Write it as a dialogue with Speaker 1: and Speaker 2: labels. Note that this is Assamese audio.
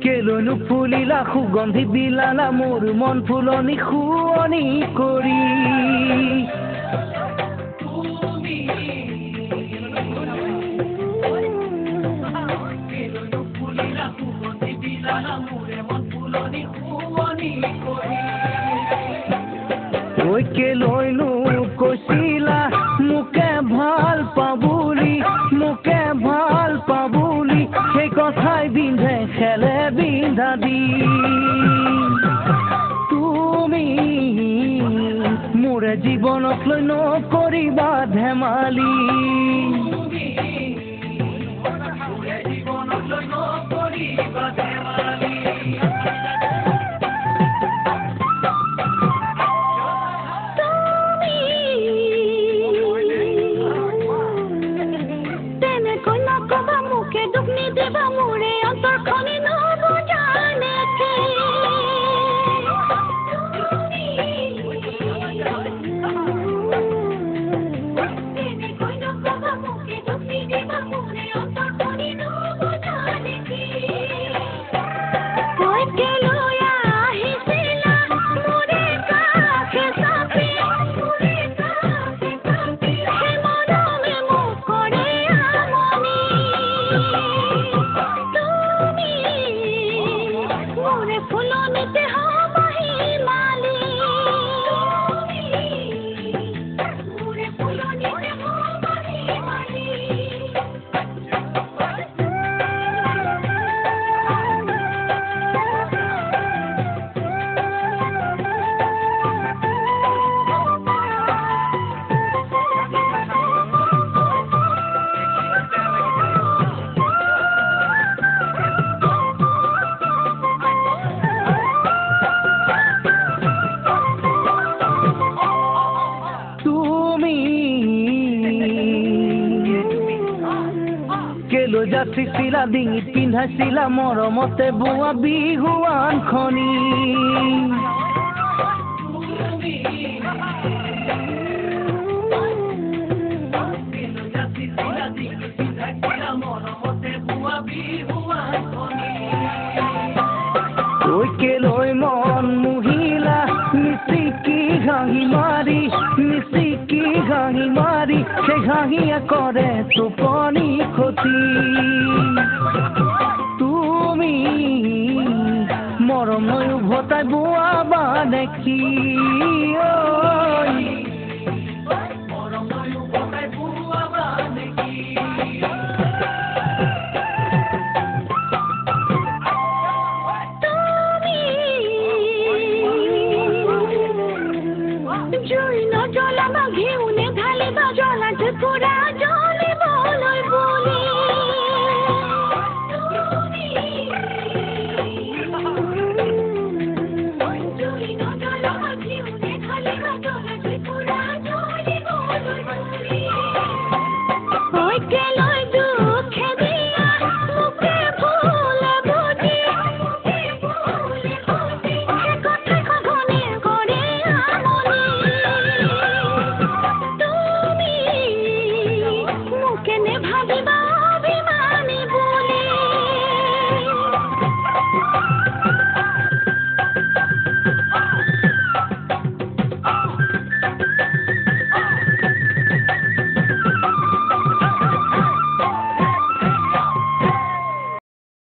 Speaker 1: কেলৈনো ফুলিলা সুগন্ধি বিলালা মোৰ মন ফুলনি শুৱনি কৰি ঐ কেলৈনো কৈছিলা মোকে ভাল পাবুলি সেই কথাই বিন্ধে খেলে বিন্ধা দি তুমি মোৰে জীৱনক লৈ নকৰিবা ধেমালি যাচিছিলা ডিঙিত পিন্ধাইছিলা মৰমতে বোৱা বিহুৱান খনি ঐ কেলৈ মন মুহিলা মিচিকি ঘাঁহি মাৰি সেই ঘাঁহিয়ে কৰে টোপনি ক্ষতি তুমি মৰম লৈ উভতাই বোৱাবা দেখি